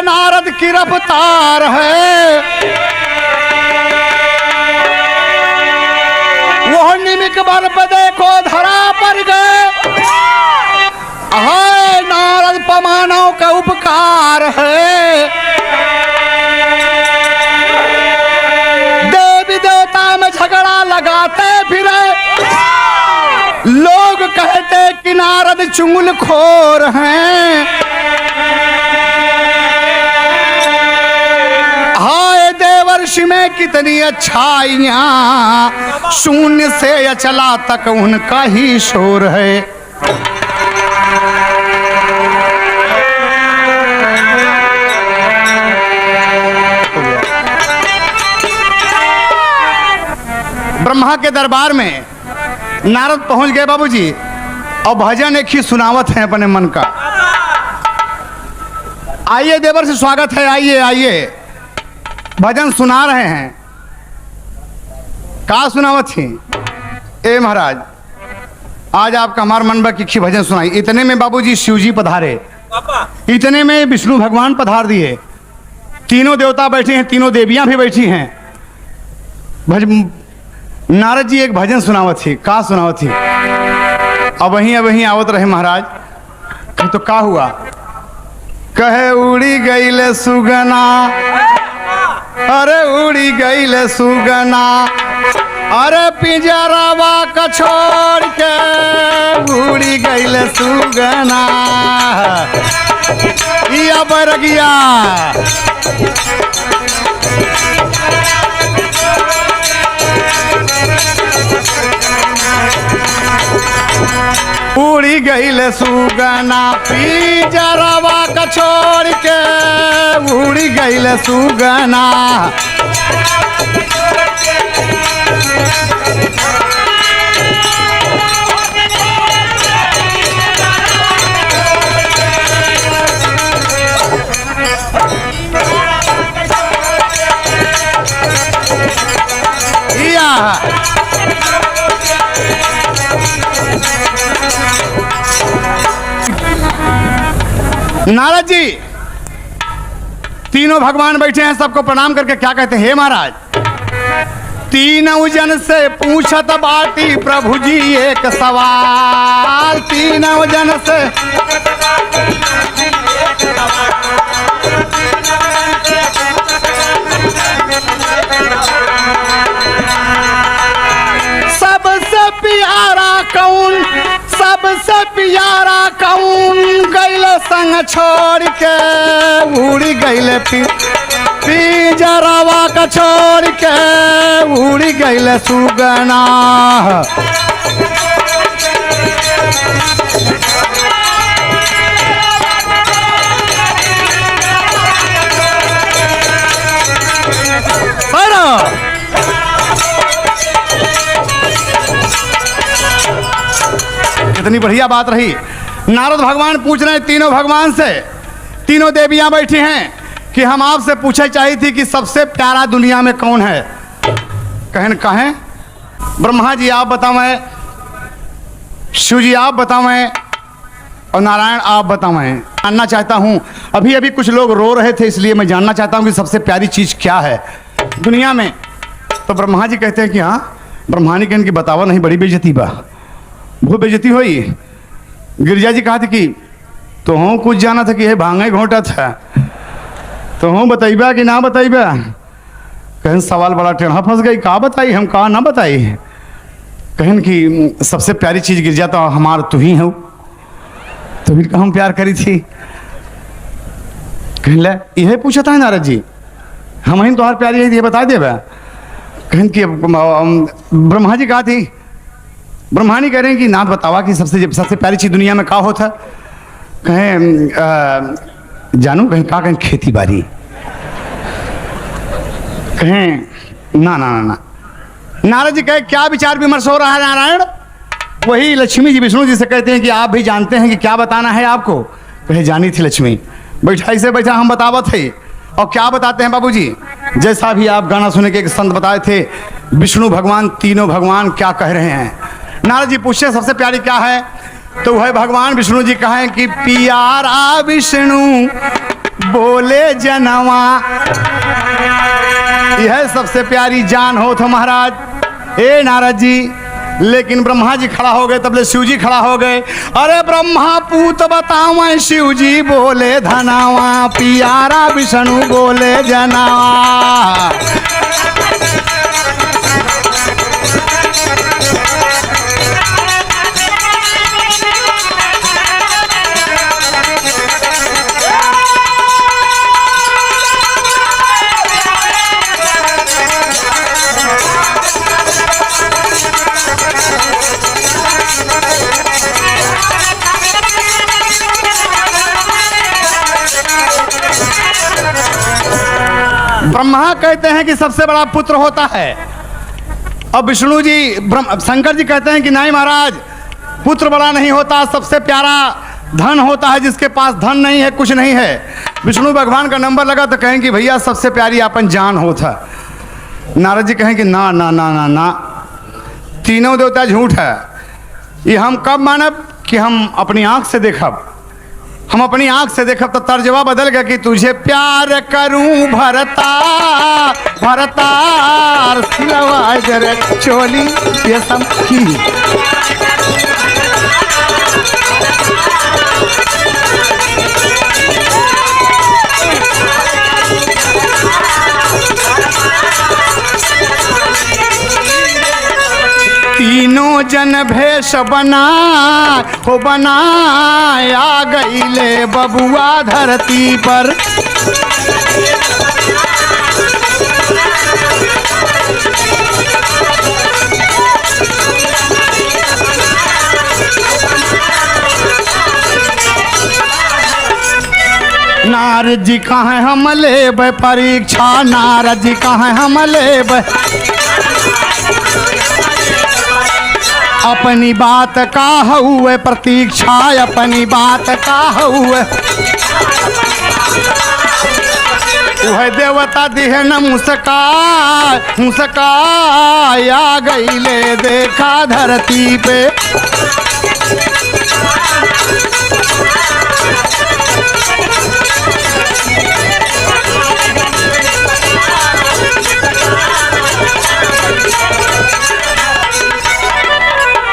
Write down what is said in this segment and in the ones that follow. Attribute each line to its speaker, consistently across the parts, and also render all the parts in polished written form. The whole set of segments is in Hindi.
Speaker 1: नारद की रफ्तार है, वो निमिक बर्फ देखो धरा पर गए। हाय नारद पमानव का उपकार है, देवी देवता में झगड़ा लगाते फिरे, लोग कहते कि नारद चुगलखोर हैं। हाय देवर्षि में कितनी अच्छाइयां, शून्य से अचला तक उनका ही शोर है। ब्रह्मा के दरबार में नारद पहुंच गए बाबूजी, और भजन एक ही सुनावत है अपने मन का। आइए देवर से स्वागत है, आइए आइए, भजन सुना रहे हैं। का सुनावत थी? ए महाराज, आज आपका हमार मन बा की भजन सुनाई। इतने में बाबूजी शिवजी पधारे, इतने में विष्णु भगवान पधार दिए, तीनों देवता बैठे हैं, तीनों देवियां भी बैठी हैं। नारद जी एक भजन सुनावत थी। का सुनावत थी? अब वहीं आवत रहे महाराज। तो का हुआ? कहे उड़ी गईले सुगना, अरे उड़ी गईले सुगना, अरे पिंजरावा का छोड़ के उड़ी गईले सुगना। या बरगिया उड़ी गईले सुगना, पिंजरावा का छोड़ के उड़ी गईले सुगना। नारद जी तीनों भगवान बैठे हैं, सबको प्रणाम करके क्या कहते हैं? हे महाराज, तीनों जन से पूछत बाटी प्रभु जी एक सवाल। तीनों जन से सबसे प्यारा कौन, सबसे प्यारा कौन, गईले संग छोड़ के उड़ी गईले पिंजरावा का छोड़ के उड़ी गईले सुगना। कितनी बढ़िया बात रही। नारद भगवान पूछ रहे हैं तीनों भगवान से, तीनों देवियां बैठी हैं कि हम आपसे पूछे चाहिए थी कि सबसे प्यारा दुनिया में कौन है? कहें ब्रह्मा जी आप बतावें, शिव जी आप बतावें, और नारायण आप बतावें। जानना चाहता हूं, अभी अभी कुछ लोग रो रहे थे, इसलिए मैं जानना चाहता हूं कि सबसे प्यारी चीज क्या है दुनिया में। तो ब्रह्मा जी कहते हैं कि हाँ। ब्रह्मा जी कहने की बतावा नहीं, बड़ी बेइज्जती बा, बहुत बेइज्जती हुई। गिरिजा जी कहा थी कि तो हूँ कुछ जाना था कि ये भांगे घोटा था, तो हूँ बताइबा कि ना बताइबा? कहें सवाल बड़ा टेढ़ा फंस गई, कहा बताई, हम कहा ना बताई। कहें कि सबसे प्यारी चीज गिरजा तो हमार तू ही हो, तो फिर हम प्यार करी थी। कहें ले यह पूछा था नारद जी, हम ही तुम्हार प्यारी है, ये बता दे। कहें कि ब्रह्मा जी कहा थी, ब्रह्मा जी कह रहे हैं कि नाथ बतावा कि सबसे प्यारी चीज दुनिया में क्या होता? कहें जानू, कहें कहा, कहें खेती बाड़ी। कहें ना ना ना ना। नारद जी कहे क्या विचार विमर्श हो रहा है नारायण? वही लक्ष्मी जी विष्णु जी से कहते हैं कि आप भी जानते हैं कि क्या बताना है आपको? कहे जानी थी लक्ष्मी, बैठाई से बैठा हम बतावत थे। और क्या बताते हैं बाबूजी? जैसा भी आप गाना सुने के एक संत बताए थे, विष्णु भगवान, तीनों भगवान क्या कह रहे हैं। नारद जी पूछे सबसे प्यारी क्या है? तो वह भगवान विष्णु जी कहें कि प्यारा विष्णु बोले जनवा। यह सबसे प्यारी जान हो तो महाराज। ए नारद जी, लेकिन ब्रह्मा जी खड़ा हो गए, तबले शिव जी खड़ा हो गए। अरे ब्रह्मा पूत बतावा, शिव जी बोले धनावा, पियारा विष्णु बोले जनावा। ब्रह्मा कहते हैं कि सबसे बड़ा पुत्र होता है। अब विष्णु जी शंकर जी कहते हैं कि नहीं महाराज, पुत्र बड़ा नहीं होता, सबसे प्यारा धन होता है। जिसके पास धन नहीं है, कुछ नहीं है, विष्णु भगवान का नंबर लगा तो कहें कि भैया सबसे प्यारी अपन जान होता। नारद जी कहें कि ना ना ना ना ना, तीनों देवता झूठ है। ये हम कब मानब कि हम अपनी आंख से देखब, हम अपनी आंख से देखब। तो तर्जवा बदल गया कि तुझे प्यार करूं भरता भरता सिलवा जरे चोली ये सब की। तीनों जन भेष बना हो बनाया गईले बबुआ धरती पर। नारद जी कहाँ हम लेब परीक्षा, नारद जी कहाँ हम लेब अपनी बात का हुए प्रतीक्षा, अपनी बात का हुए। वह देवता दिहे न मुस्काय मुस्काय आ गईले देखा धरती पे।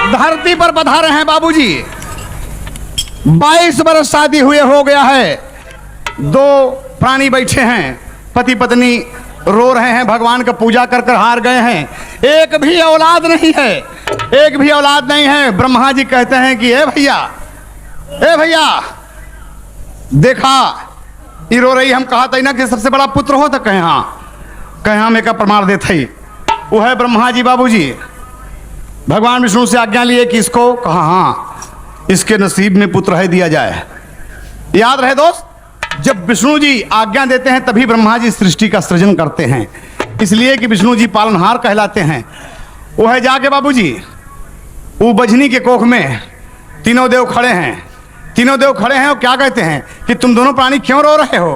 Speaker 1: धरती पर पधारे हैं बाबूजी। 22 वर्ष शादी हुए हो गया है, 2 प्राणी बैठे हैं, पति पत्नी रो रहे हैं, भगवान का पूजा कर कर हार गए हैं। एक भी औलाद नहीं है, एक भी औलाद नहीं है। ब्रह्मा जी कहते हैं कि ए भैया देखा ये रो रही। हम कहा था ना कि सबसे बड़ा पुत्र हो तो कहें हाँ मेरा प्रमाण देते ही। वो है ब्रह्मा जी बाबूजी। भगवान विष्णु से आज्ञा लिए कि इसको कहा हाँ इसके नसीब में पुत्र है दिया जाए। याद रहे दोस्त, जब विष्णु जी आज्ञा देते हैं तभी ब्रह्मा जी सृष्टि का सृजन करते हैं, इसलिए कि विष्णु जी पालनहार कहलाते हैं। वो है जाके बाबूजी वो बजनी के कोख में तीनों देव खड़े हैं। तीनों देव खड़े हैं और क्या कहते हैं कि तुम दोनों प्राणी क्यों रो रहे हो।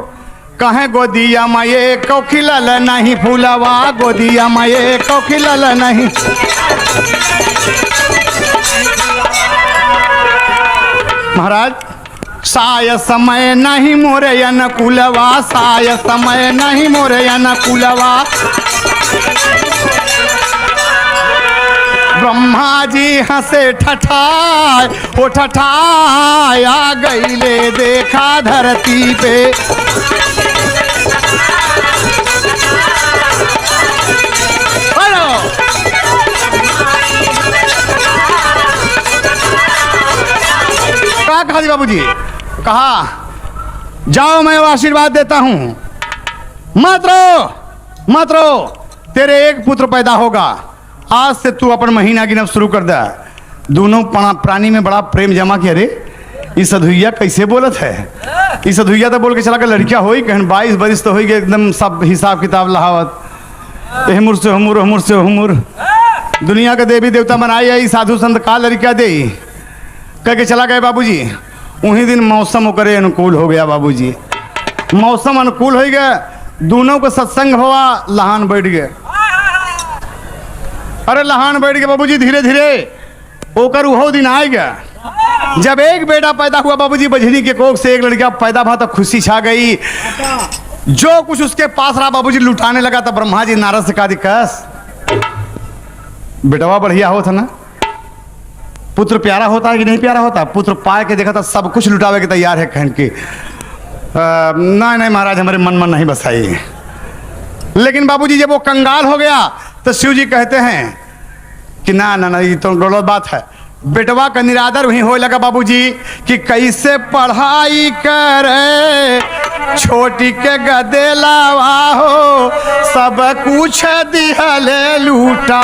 Speaker 1: कहें गोदिया माये कोखिलल नहीं फूलवा, गोदिया माये कोखिलल नहीं। महाराज साय समय नहीं मोरे अनुकूलवा, साय समय नहीं मोरे अनुकूलवा। ब्रह्मा जी हंसे ठठाय ओ ठठाय आ गईले देखा धरती पे। क्या कहा जी बाबूजी? कहा जाओ मैं आशीर्वाद देता हूं, मत रो, तेरे एक पुत्र पैदा होगा। आज से तू अपन महीना गिनब शुरू कर दे। दोनों प्राणी में बड़ा प्रेम जमा किया। रे इस अधुइया कैसे बोलत है, इस अधुइया तो बोल के चला कर लड़कियां हो कहन 22 बरिस तो हो गए, एकदम सब हिसाब किताब लहावत। हुमुर से हुमुर, हुमुर से हुमुर, दुनिया के देवी देवता बनाई आई, साधु संत का लड़कियां दे कह के चला गए बाबूजी। उन्हीं दिन मौसम ओकरे अनुकूल हो गया बाबूजी। मौसम अनुकूल हो गया, दोनों को सत्संग हुआ, लहान बैठ गए। अरे लहान बैठ गए बाबूजी, धीरे धीरे ओकर उहो दिन आ गया। जब एक बेटा पैदा हुआ बाबूजी बजनी के कोख से, एक लड़का पैदा हुआ तो खुशी छा गई। जो कुछ उसके पास रहा बाबूजी लुटाने लगा। तो ब्रह्मा जी नारद से कहा दिक्कत, बेटवा बढ़िया होता ना, पुत्र प्यारा होता है कि नहीं प्यारा होता? पुत्र पाए के देखा था सब कुछ लुटावे के तैयार है, कहन की नहीं नहीं महाराज हमारे मन मन नहीं बसाई। लेकिन बाबूजी जब वो कंगाल हो गया तो शिव जी कहते हैं कि ना ना ना ये तो गलत बात है। बेटवा का निरादर वहीं हो लगा बाबूजी कि कैसे पढ़ाई करे, छोटी के गदे लावा हो, सब कुछ दिहले लूटा,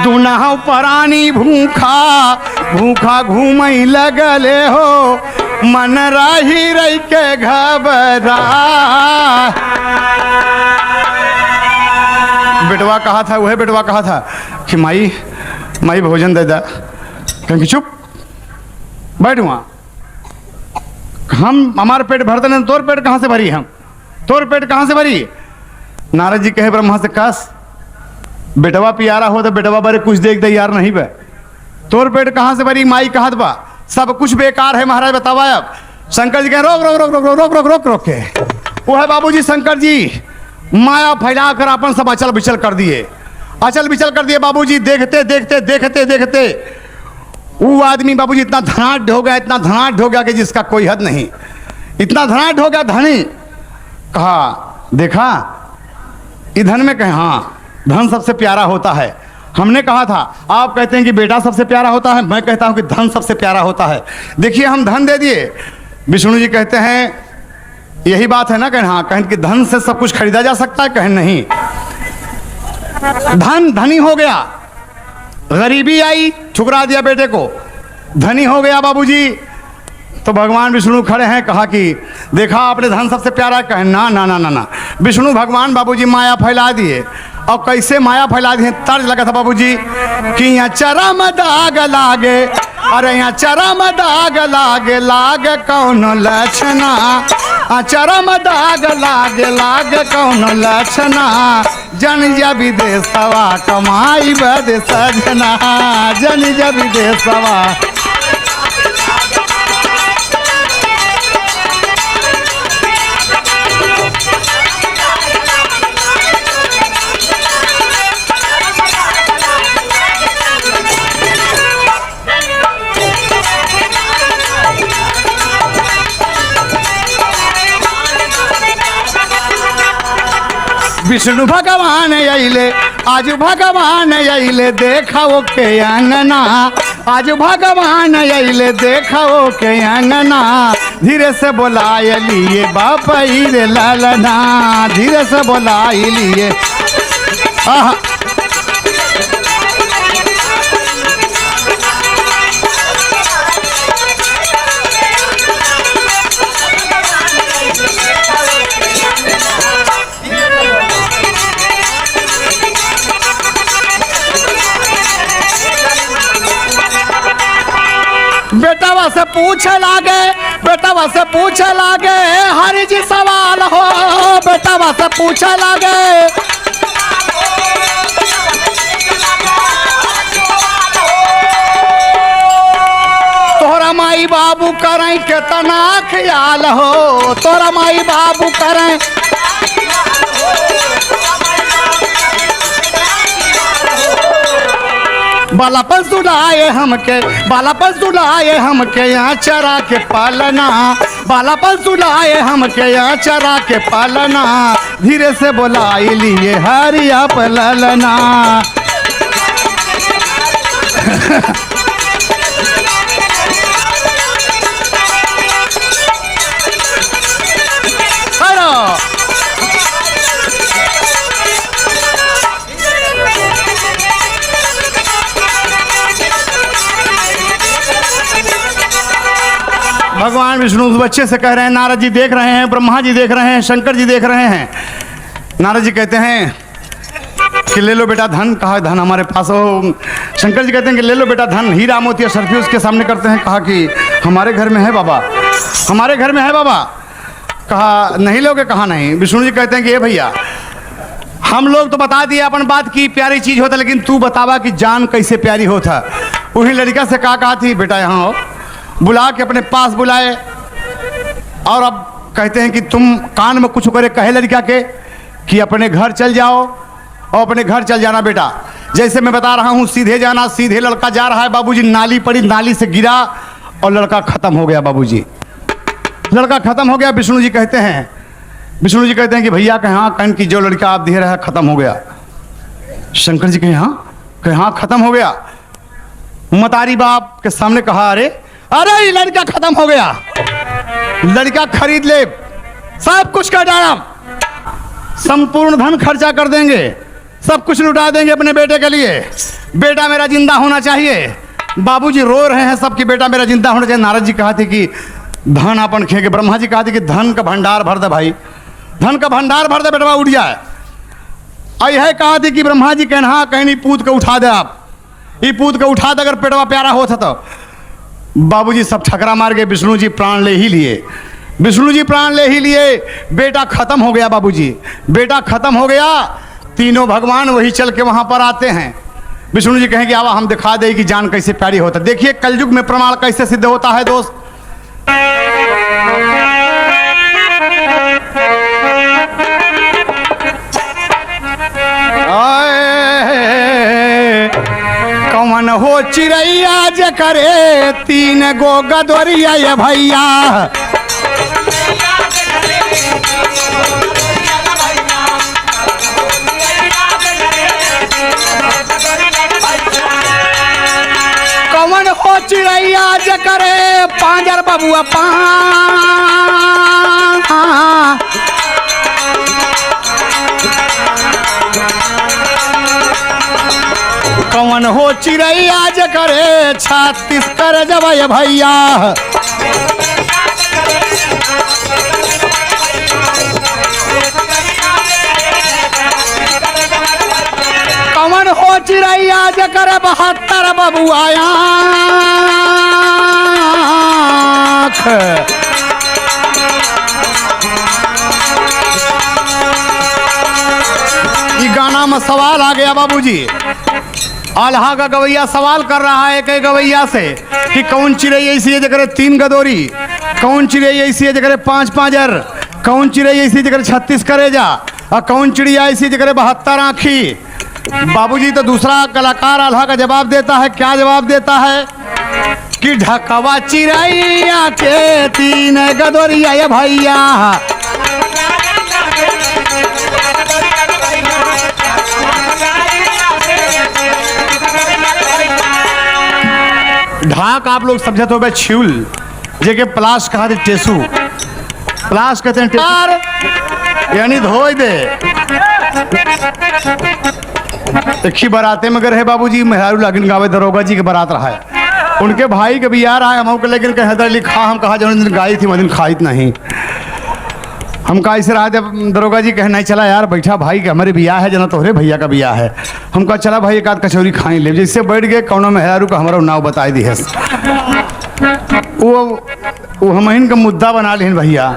Speaker 1: दुनाह परानी भूखा भूखा घूमई लगले हो, मन रही रही के घबरा। बेटवा कहा था, वह बेटवा कहा था कि माई माई भोजन दे दा। कहेंगे चुप बैठ वहाँ, हम हमारे पेट भरते नहीं, तोर पेट कहाँ से भरी? हम तोर पेट कहाँ से भरी? नारद जी कहे ब्रह्मा से काश बेटवा प्यारा हो तो बेटवा बारे कुछ देख दे यार, नहीं बे तोर पेट कहाँ से भरी? माई कहत बा सब कुछ बेकार है महाराज बतावा। अब शंकर जी कहे रोक रोक रोक रोक रोक रोक रोक रोक रोक के वो है बाबूजी शंकर जी माया फैला कर अपन सब अचल बिचल कर दिए, अचल बिचल कर दिए बाबूजी। देखते देखते देखते देखते वो आदमी बाबूजी इतना धनाढ़ हो गया, इतना धनाढ़ हो गया कि जिसका कोई हद नहीं, इतना धनाढ़ हो गया धनी। कहा देखा ये धन में? कहे हाँ धन सबसे प्यारा होता है। हमने कहा था, आप कहते हैं कि बेटा सबसे प्यारा होता है, मैं कहता हूं कि धन सबसे प्यारा होता है। देखिए हम धन दे दिए, विष्णु जी कहते हैं यही बात है ना? कहें हाँ। कहें कि धन से सब कुछ खरीदा जा सकता है? कहें नहीं, धन धनी हो गया, गरीबी आई ठुकरा दिया बेटे को, धनी हो गया बाबूजी। तो भगवान विष्णु खड़े हैं, कहा कि देखा आपने धन सबसे प्यारा? कहें ना ना ना ना ना। विष्णु भगवान बाबूजी माया फैला दिए। और कैसे माया फैला दिए? तर्ज लगा था बाबूजी कि यहाँ चरम दाग लागे, अरे यहाँ चरम दाग लागे लागे कौन लक्षणा, चरम दाग लागे लागे कौन लक्षणा, जन जा विदेशवा कमाई बद सजना, जन जा विदेशवा। विष्णु भगवान अइले, आज भगवान अइले देखाओ के अंगना, आज भगवान अइले देखाओ के अंगना, धीरे से बोलाए लिए बापा रे लालना, धीरे से बोलाए लिए। आहा बेटावा से पूछे लागे, बेटावा से पूछे लागे, हरि जी सवाल हो, बेटावा से पूछे लागे। तोरा माई बाबू करें कितना ख्याल हो, तोरा माई बाबू करें। बालापन सुलाए हमके, बालापन सुलाए हमके यहाँ चरा के पालना, बालापन सुलाए हमके यहाँ चरा के पालना, धीरे से बोलाई लिए हरिया पलना। भगवान विष्णु उस बच्चे से कह रहे हैं, नारद जी देख रहे हैं, ब्रह्मा जी देख रहे हैं, शंकर जी देख रहे हैं। नारद जी कहते हैं कि ले लो बेटा धन। कहा धन हमारे पास हो। शंकर जी कहते हैं कि ले लो बेटा धन, हीरा मोती सरफी उसके सामने करते हैं। कहा कि हमारे घर में है बाबा, हमारे घर में है बाबा। कहा नहीं लोगे? कहा नहीं। विष्णु जी कहते हैं कि ये भैया हम लोग तो बता दिए अपन बात की प्यारी चीज होता, लेकिन तू बतावा कि जान कैसे प्यारी होता। उन्हीं लड़का से कहा थी बेटा यहाँ आओ, बुला के अपने पास बुलाए और अब कहते हैं कि तुम कान में कुछ करे, कहे लड़का के कि अपने घर चल जाओ और अपने घर चल जाना बेटा। जैसे मैं बता रहा हूँ सीधे जाना, सीधे लड़का जा रहा है बाबूजी, नाली पड़ी, नाली से गिरा और लड़का खत्म हो गया बाबूजी, लड़का खत्म हो गया। विष्णु जी कहते हैं कि भैया कहे हाँ, कहन कि जो लड़का आप दे रहे हैं खत्म हो गया। शंकर जी कहे हाँ खत्म हो गया। मतारी बाप के सामने कहा अरे ये लड़का खत्म हो गया, लड़का खरीद ले, सब कुछ कर डाला, संपूर्ण धन खर्चा कर देंगे, सब कुछ लुटा देंगे अपने बेटे के लिए, बेटा मेरा जिंदा होना चाहिए। बाबूजी रो रहे हैं सब कि बेटा मेरा जिंदा होना चाहिए। नारद जी कहा थे कि धन अपन खेगे, ब्रह्मा जी कहा थे कि धन का भंडार भर दे भाई, धन का भंडार भर दे बेटवा उठ जाए। और यह कहा थी कि ब्रह्मा जी कहना हाँ कहीं नहीं, पूत को उठा दे, आप ये पूत को उठा दे अगर पेटवा प्यारा होता तो। बाबूजी सब ठकरा मार गए, विष्णु जी प्राण ले ही लिए, विष्णु जी प्राण ले ही लिए, बेटा खत्म हो गया बाबूजी, बेटा खत्म हो गया। तीनों भगवान वही चल के वहां पर आते हैं। विष्णु जी कहेंगे आवा हम दिखा दे कि जान कैसे प्यारी होता। देखिए कलयुग में प्रमाण कैसे सिद्ध होता है दोस्त। कौन हो चिड़ैया जे करे 3 गो गदोरिया ये भैया, कौन हो चिड़ैया जे करे पांजर बबुआ कौन हो चिड़ैया जे करे 36 कर जब ये भैया, कौन हो चिड़ैया जे करे 72 बबुआया। ये गाना में सवाल आ गया बाबूजी। आल्हा का गवैया सवाल कर रहा है एक गवैया से कि कौन चिड़ैया ऐसी है जगह 3 गदोरी, कौन चिड़ैया ऐसी है जगह 5 पांजर, कौन चिड़ैया ऐसी जगह 36 करेजा और कौन चिड़िया ऐसी जगह 72 आँखी। बाबूजी तो दूसरा कलाकार आल्हा का जवाब देता है, क्या जवाब देता है कि ढकवा चिड़ैया के 3 गदोरिया ये भैया, ढाक आप लोग समझते हो छिउल जेके प्लास कहा थे टेसू, प्लास कहते हैं टेसू यानी धोई दे। एक ही बराते में गए बाबूजी, मेहरारू लागिन गावे दरोगा जी के बारात रहा है, उनके भाई के भी यार आए हम के, लेकिन कह हैदर लिखा हम कहा जो दिन गाई थी वह दिन खाई नहीं। हम कहा इसे रहा दरोगा जी कह नहीं चला यार बैठा भाई के हमारे बियाह है जना तोहरे भैया का बियाह है। हम कहा चला भाई एक आध कचौरी खाई ले, जिससे बैठ गए कौनो मेहरारू का हमारा नाव बताई दी है। वो हम का मुद्दा बना लें भैया,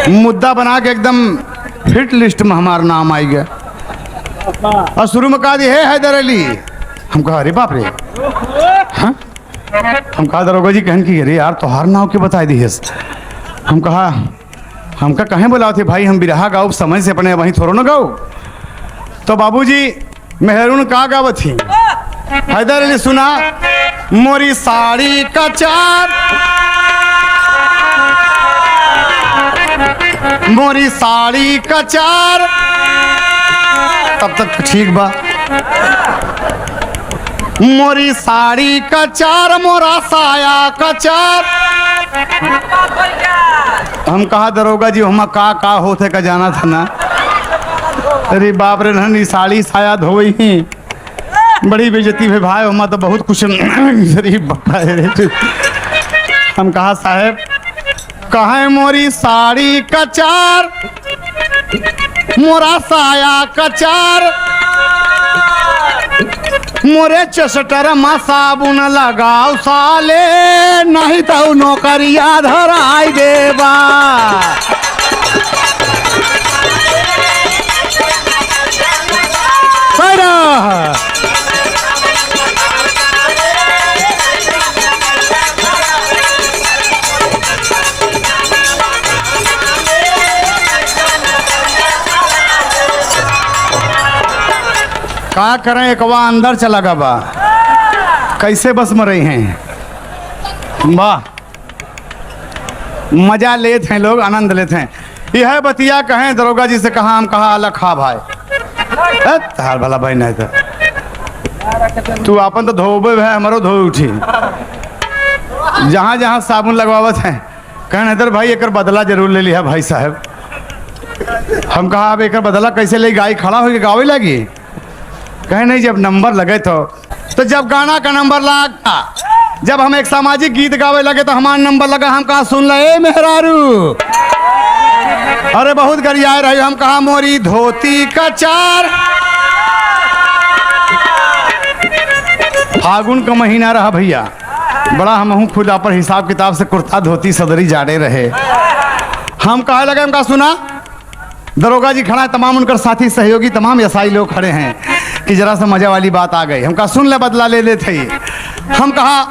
Speaker 1: मुद्दा बना के एकदम हिट लिस्ट में हमारा नाम आई गया और शुरू में कहा दी है हैदर अली। हम कहा अरे बाप रे, हाँ हम कहा दरोगा जी कहन की अरे यार तोहार नाव क्यों बताई दी है। हमका कहें बोला थे भाई हम बिरहा गाओ समझ से अपने वहीं थोड़ा ना गाओ। तो बाबूजी मेहरून का गावत थी, हैदर अली सुना मोरी साड़ी का चार, मोरी साड़ी का चार, तब तक ठीक बा। मोरी साड़ी का चार मोरा साया का चार। हम कहा दरोगा जी हम का होते का जाना था ना। अरे बाप रे नहनी साड़ी साया धोई ही बड़ी बेइज्जती है भाई, हम तो बहुत कुछ। हम कहा साहब कहे मोरी साड़ी का चार मोरा साया का चार, मोरे चसटर मा साबुन लगाओ साले नहीं तो नौकरिया धराई देबा। का करें, एकवा अंदर चला गा बा, कैसे बस में रही हैं। वाह, मजा लेते हैं लोग, आनंद लेते हैं। यह बतिया कहें दरोगा जी से, कहा हम कहा अलग खा भाई तार भला भाई नहीं था तू अपन तो धोबे भाई, हमारो धो उठी। जहाँ जहाँ साबुन लगवावत हैं कहें इधर भाई एक बदला जरूर ले लिया भाई साहब। हम कहा अब एक बदला कैसे ले, गाय खड़ा होकर गावे लगी। कहे नहीं, जब नंबर लगे तो जब गाना का नंबर लगा, जब हम एक सामाजिक गीत गावे लगे तो हमारा नंबर लगा। हम कहा सुन ले मेहरारू, अरे बहुत गरियाए रहे। हम कहा मोरी धोती का चार, फागुन का महीना रहा भैया, बड़ा हम खुद पर हिसाब किताब से कुर्ता धोती सदरी जाड़े रहे। हम कहा लगे, हम कहा सुना, दरोगा जी खड़ा है, तमाम उनकर साथी सहयोगी तमाम यसाई लोग खड़े हैं कि जरा सा मजा वाली बात आ गई। हम कहा सुन ले, बदला ले लेते ही। हम कहा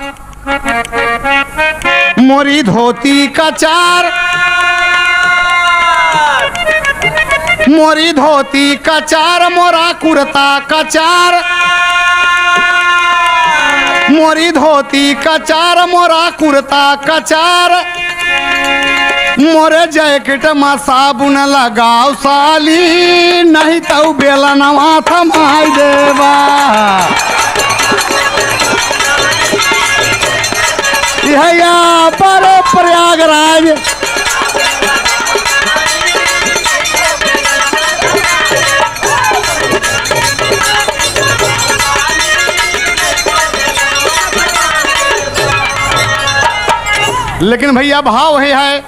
Speaker 1: मोरी धोती का चार, मोरी धोती का चार, मोरा कुर्ता का चार, मोरी धोती का चार, मोरा कुर्ता का चार, मोरे जैकेट में साबुन लगाओ साली, नहीं तो बेलनवा थमाई देवा। यह पर प्रयागराज लेकिन भैया भाव है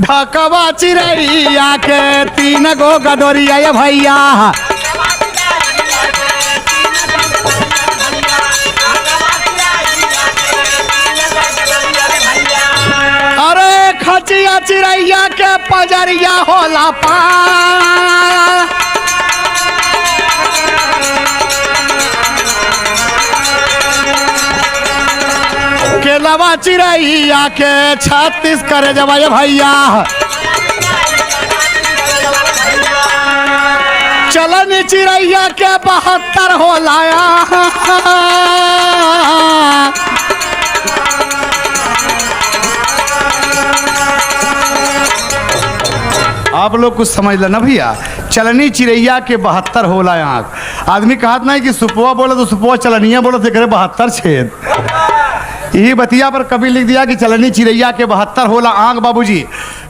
Speaker 1: ढकवा चिड़ैया के तीन गो गदोरिया ये भैया। अरे खचिया चिड़ैया के पजरिया होला पार, केलवा चिड़ैया के 36 करे जब भैया। चलन चिड़ैया के 72 हो लाया। आप लोग कुछ समझ लेना भैया, चलनी चिड़ैया के 72 होला आँख। आदमी कहत नहीं कि सुपुआ बोले तो सुपुआ चलनिया बोले तो करे 72 छेद। यही बतिया पर कभी लिख दिया कि चलनी चिड़ैया के 72 होला आँख। बाबूजी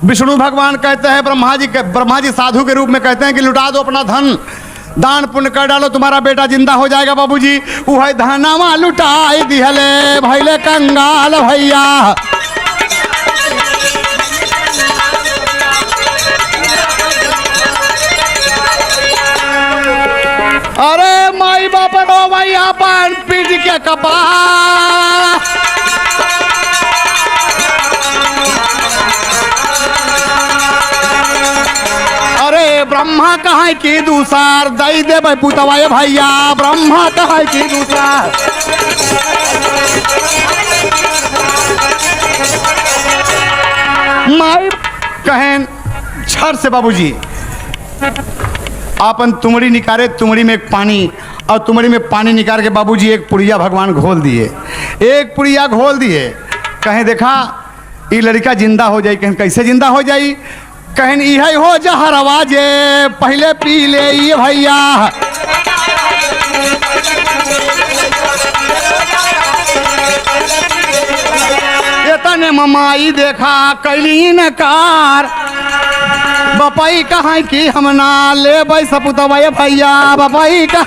Speaker 1: विष्णु भगवान कहते हैं, ब्रह्मा जी साधु के रूप में कहते हैं कि लुटा दो अपना धन, दान पुण्य कर डालो, तुम्हारा बेटा जिंदा हो जाएगा। बाबूजी वह धनवा लुटाई दिहले भैले कंगाल भैया। अरे माई बाप रो भैया पान पीट के कपा, अरे ब्रह्मा कहा की दूसर दई दे भाई पुतवाए भैया। ब्रह्मा कहा की दूसर, माई कहें छर से बाबूजी आपन तुमड़ी निकाले, तुमड़ी में एक पानी, और तुमड़ी में पानी निकाल के बाबूजी एक पुड़िया भगवान घोल दिए, एक पुड़िया घोल दिए। कहें देखा ये लड़का जिंदा हो जाई। कहें कैसे जिंदा हो जाई? कहें यही हो जहरवा जे पहले पी ले ये भैया। इतने ममाई देखा कैली न कार, बपाई कहाँ की हम ना ले भाई सपुतवा भैया। बपाई का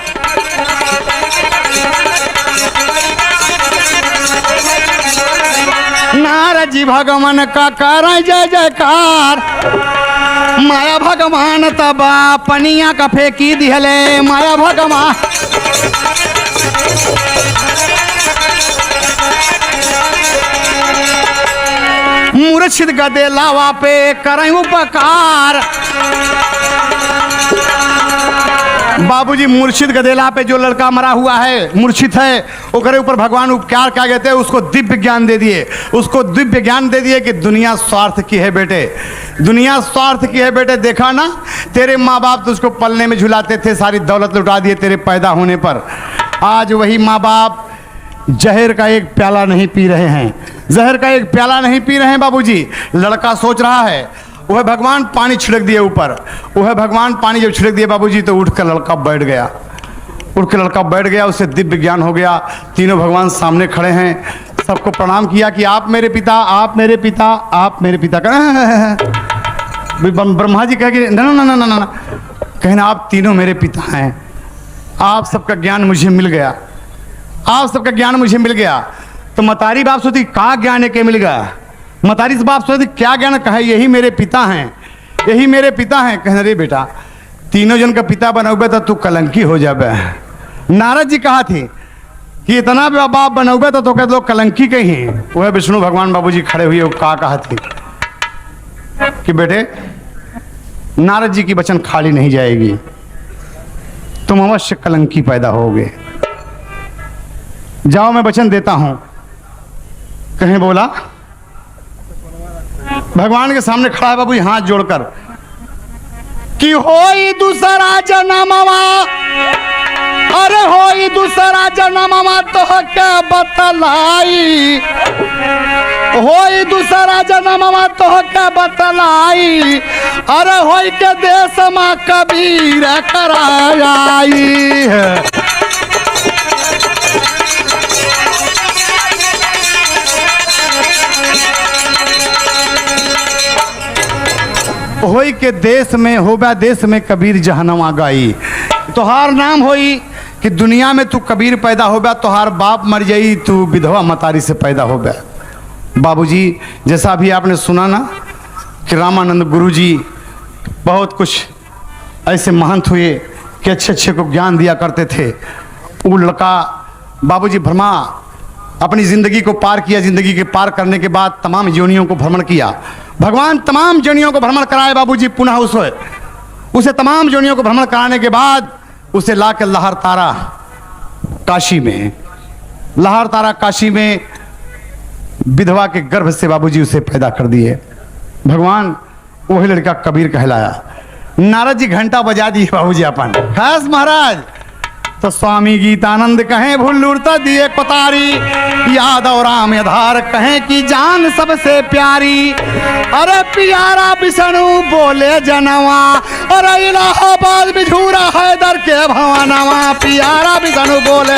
Speaker 1: नारद जी भगवान का कर जय जयकार, माया भगवान तबा पनिया का फेंकी दिहले। माया भगवान मूर्छित गदे लावा पे करें उपकार, बाबूजी मूर्छित गदेला पे जो लड़का मरा हुआ है, मूर्छित है, ओकरे ऊपर भगवान उपकार क्या कहते हैं, उसको दिव्य ज्ञान दे दिए। उसको दिव्य ज्ञान दे दिए कि दुनिया स्वार्थ की है बेटे, दुनिया स्वार्थ की है बेटे। देखा ना, तेरे माँ बाप तो उसको पलने में झुलाते थे, सारी दौलत लुटा दिए तेरे पैदा होने पर। आज वही माँ बाप जहर का एक प्याला नहीं पी रहे हैं, जहर का एक प्याला नहीं पी रहे हैं बाबूजी। लड़का सोच रहा है, वह भगवान पानी छिड़क दिए ऊपर, वह भगवान पानी जब छिड़क दिए बाबूजी तो उठकर लड़का बैठ गया, उठकर लड़का बैठ गया, उसे दिव्य ज्ञान हो गया। तीनों भगवान सामने खड़े हैं, सबको प्रणाम किया कि आप मेरे पिता, आप मेरे पिता, आप मेरे पिता। ब्रह्मा जी कह के ना ना ना ना ना, कहना आप तीनों मेरे पिता हैं, आप सबका ज्ञान मुझे मिल गया, आप सबका ज्ञान मुझे मिल गया। तो मतारी बाप सोचती का ज्ञान है के मिल गया, मतारी से बाप सोचती क्या ज्ञान कहे, यही मेरे पिता हैं, यही मेरे पिता हैं। कहने रे बेटा तीनों जन का पिता बनोगे तो तू कलंकी हो जाबे। नारद जी कहा थी कि इतना बाप बनोगे तो कहते लोग कलंकी कहीं। वह विष्णु भगवान बाबूजी खड़े हुए का कहा थी कि बेटे नारद जी की वचन खाली नहीं जाएगी, तुम अवश्य कलंकी पैदा होगे। जाओ मैं वचन देता हूं। कहीं बोला भगवान के सामने खड़ा है बाबू हाथ जोड़कर कि होई दूसरा जन्मवा, अरे होई दूसरा जन्मवा तो क्या बतलाई, होई दूसरा जन्मवा तो क्या बतलाई, अरे होई के देश में कबीर कराई है। होई के देश में होबा देश में कबीर जहनम आ गई। तोहार नाम होई कि दुनिया में तू कबीर पैदा होबा, तोहार बाप मर जाई, तू विधवा मतारी से पैदा होबा। बाबूजी जैसा भी आपने सुना ना कि रामानंद गुरुजी बहुत कुछ ऐसे महंत हुए कि अच्छे अच्छे को ज्ञान दिया करते थे। वो लड़का बाबूजी भ्रमा अपनी ज़िंदगी को पार किया, ज़िंदगी के पार करने के बाद तमाम योनियों को भ्रमण किया। भगवान तमाम जोनियों को भ्रमण कराए बाबूजी, पुनः उसे तमाम जोनियों को भ्रमण कराने के बाद उसे ला के लहर तारा काशी में, लहर तारा काशी में विधवा के गर्भ से बाबूजी उसे पैदा कर दिए। भगवान वही लड़का कबीर कहलाया। नारद जी घंटा बजा दिए बाबूजी अपन खास महाराज। तो स्वामी गीतानंद कहें भुल्लुरता दिए कोतारी, यादव राम आधार कहें कि जान सबसे प्यारी, अरे प्यारा विष्णु बोले जनवा, अरे इलाहाबाद बिझूरा हैदर के भवनवा, प्यारा विष्णु बोले।